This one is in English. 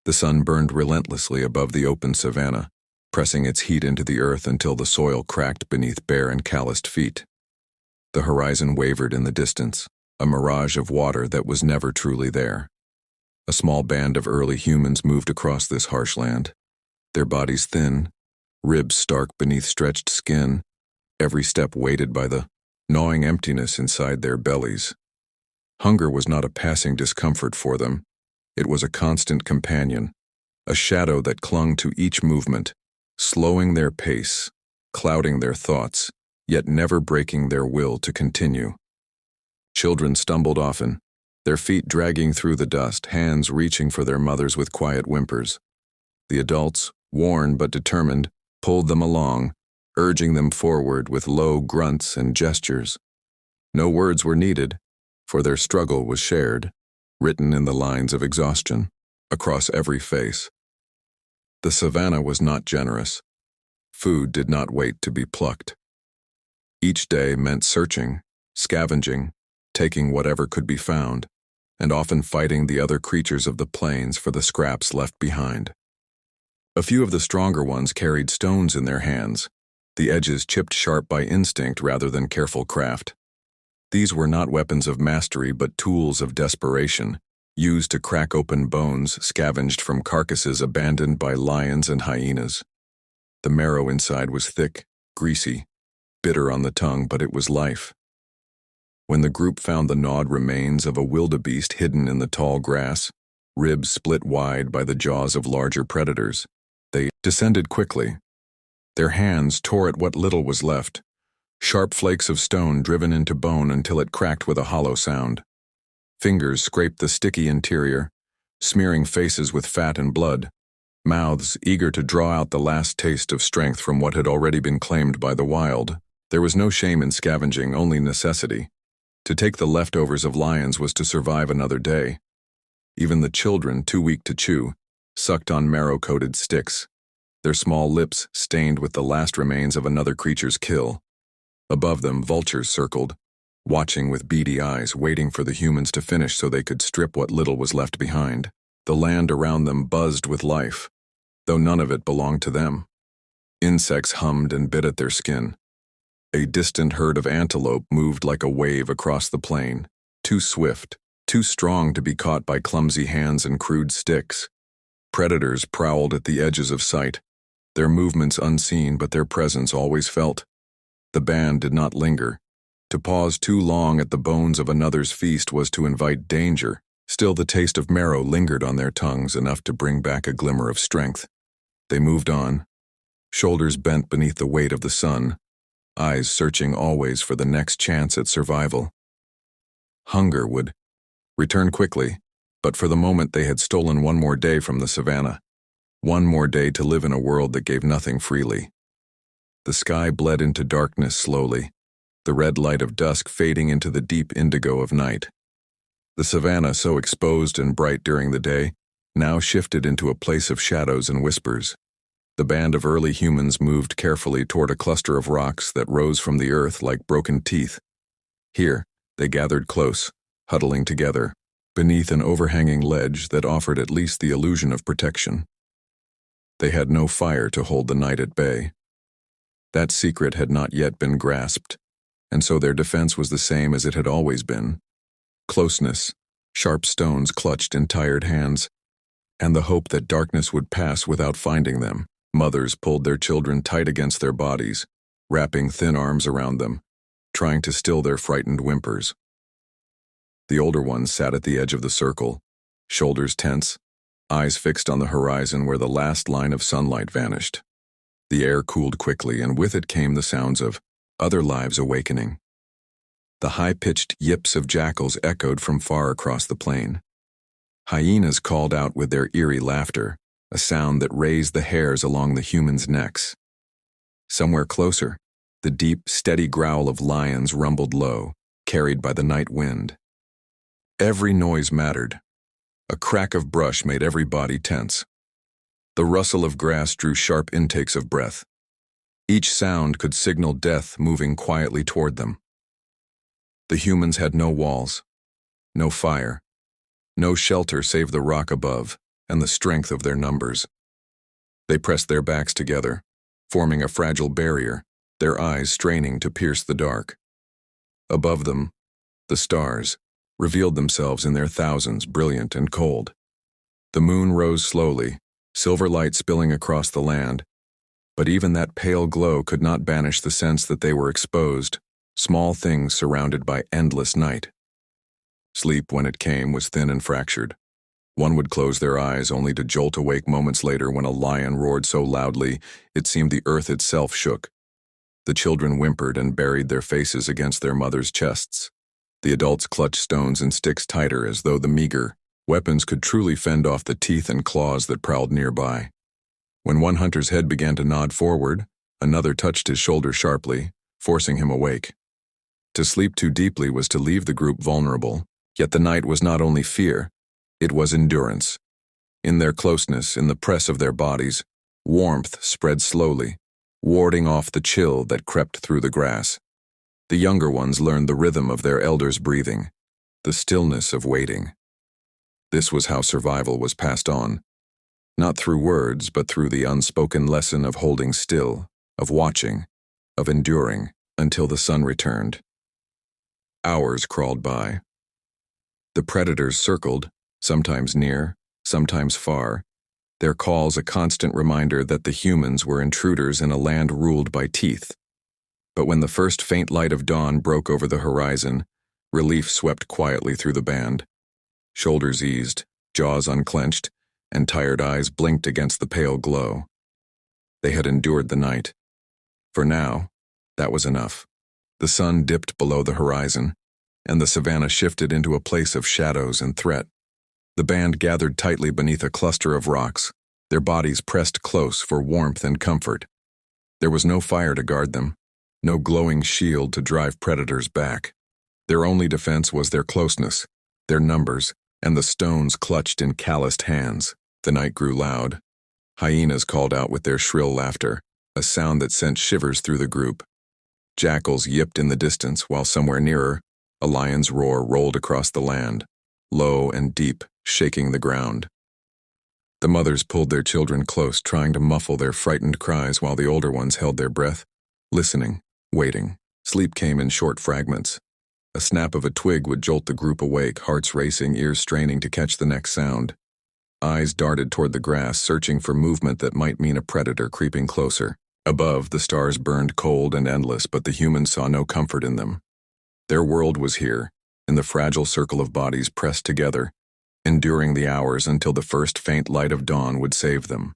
The sun burned relentlessly above the open savanna, pressing its heat into the earth until the soil cracked beneath bare and calloused feet. The horizon wavered in the distance, a mirage of water that was never truly there. A small band of early humans moved across this harsh land, their bodies thin, ribs stark beneath stretched skin, every step weighted by the gnawing emptiness inside their bellies. Hunger was not a passing discomfort for them. It was a constant companion, a shadow that clung to each movement, slowing their pace, clouding their thoughts, yet never breaking their will to continue. Children stumbled often, their feet dragging through the dust, hands reaching for their mothers with quiet whimpers. The adults, worn but determined, pulled them along, urging them forward with low grunts and gestures. No words were needed, for their struggle was shared, written in the lines of exhaustion, across every face. The savanna was not generous. Food did not wait to be plucked. Each day meant searching, scavenging, taking whatever could be found, and often fighting the other creatures of the plains for the scraps left behind. A few of the stronger ones carried stones in their hands, the edges chipped sharp by instinct rather than careful craft. These were not weapons of mastery but tools of desperation, used to crack open bones scavenged from carcasses abandoned by lions and hyenas. The marrow inside was thick, greasy, bitter on the tongue, but it was life. When the group found the gnawed remains of a wildebeest hidden in the tall grass, ribs split wide by the jaws of larger predators, they descended quickly. Their hands tore at what little was left, sharp flakes of stone driven into bone until it cracked with a hollow sound. Fingers scraped the sticky interior, smearing faces with fat and blood, mouths eager to draw out the last taste of strength from what had already been claimed by the wild. There was no shame in scavenging, only necessity. To take the leftovers of lions was to survive another day. Even the children, too weak to chew, sucked on marrow-coated sticks, their small lips stained with the last remains of another creature's kill. Above them, vultures circled, watching with beady eyes, waiting for the humans to finish so they could strip what little was left behind. The land around them buzzed with life, though none of it belonged to them. Insects hummed and bit at their skin. A distant herd of antelope moved like a wave across the plain, too swift, too strong to be caught by clumsy hands and crude sticks. Predators prowled at the edges of sight, their movements unseen but their presence always felt. The band did not linger. To pause too long at the bones of another's feast was to invite danger. Still, the taste of marrow lingered on their tongues, enough to bring back a glimmer of strength. They moved on, shoulders bent beneath the weight of the sun, eyes searching always for the next chance at survival. Hunger would return quickly, but for the moment they had stolen one more day from the savanna, one more day to live in a world that gave nothing freely. The sky bled into darkness slowly, the red light of dusk fading into the deep indigo of night. The savanna, so exposed and bright during the day, now shifted into a place of shadows and whispers. The band of early humans moved carefully toward a cluster of rocks that rose from the earth like broken teeth. Here, they gathered close, huddling together, beneath an overhanging ledge that offered at least the illusion of protection. They had no fire to hold the night at bay. That secret had not yet been grasped, and so their defense was the same as it had always been. Closeness, sharp stones clutched in tired hands, and the hope that darkness would pass without finding them. Mothers pulled their children tight against their bodies, wrapping thin arms around them, trying to still their frightened whimpers. The older ones sat at the edge of the circle, shoulders tense, eyes fixed on the horizon where the last line of sunlight vanished. The air cooled quickly, and with it came the sounds of other lives awakening. The high-pitched yips of jackals echoed from far across the plain. Hyenas called out with their eerie laughter, a sound that raised the hairs along the humans' necks. Somewhere closer, the deep, steady growl of lions rumbled low, carried by the night wind. Every noise mattered. A crack of brush made every body tense. The rustle of grass drew sharp intakes of breath. Each sound could signal death moving quietly toward them. The humans had no walls, no fire, no shelter save the rock above, and the strength of their numbers. They pressed their backs together, forming a fragile barrier, their eyes straining to pierce the dark. Above them, the stars revealed themselves in their thousands, brilliant and cold. The moon rose slowly, silver light spilling across the land, but even that pale glow could not banish the sense that they were exposed, small things surrounded by endless night. Sleep, when it came, was thin and fractured. One would close their eyes only to jolt awake moments later when a lion roared so loudly it seemed the earth itself shook. The children whimpered and buried their faces against their mothers' chests. The adults clutched stones and sticks tighter as though the meager weapons could truly fend off the teeth and claws that prowled nearby. When one hunter's head began to nod forward, another touched his shoulder sharply, forcing him awake. To sleep too deeply was to leave the group vulnerable, yet the night was not only fear, it was endurance. In their closeness, in the press of their bodies, warmth spread slowly, warding off the chill that crept through the grass. The younger ones learned the rhythm of their elders' breathing, the stillness of waiting. This was how survival was passed on, not through words, but through the unspoken lesson of holding still, of watching, of enduring, until the sun returned. Hours crawled by. The predators circled, sometimes near, sometimes far, their calls a constant reminder that the humans were intruders in a land ruled by teeth. But when the first faint light of dawn broke over the horizon, relief swept quietly through the band. Shoulders eased, jaws unclenched, and tired eyes blinked against the pale glow. They had endured the night. For now, that was enough. The sun dipped below the horizon, and the savannah shifted into a place of shadows and threat. The band gathered tightly beneath a cluster of rocks, their bodies pressed close for warmth and comfort. There was no fire to guard them, no glowing shield to drive predators back. Their only defense was their closeness, their numbers, and the stones clutched in calloused hands. The night grew loud. Hyenas called out with their shrill laughter, a sound that sent shivers through the group. Jackals yipped in the distance, while somewhere nearer, a lion's roar rolled across the land, low and deep, shaking the ground. The mothers pulled their children close, trying to muffle their frightened cries while the older ones held their breath, listening, waiting. Sleep came in short fragments. A snap of a twig would jolt the group awake, hearts racing, ears straining to catch the next sound. Eyes darted toward the grass, searching for movement that might mean a predator creeping closer. Above, the stars burned cold and endless, but the humans saw no comfort in them. Their world was here, in the fragile circle of bodies pressed together, enduring the hours until the first faint light of dawn would save them.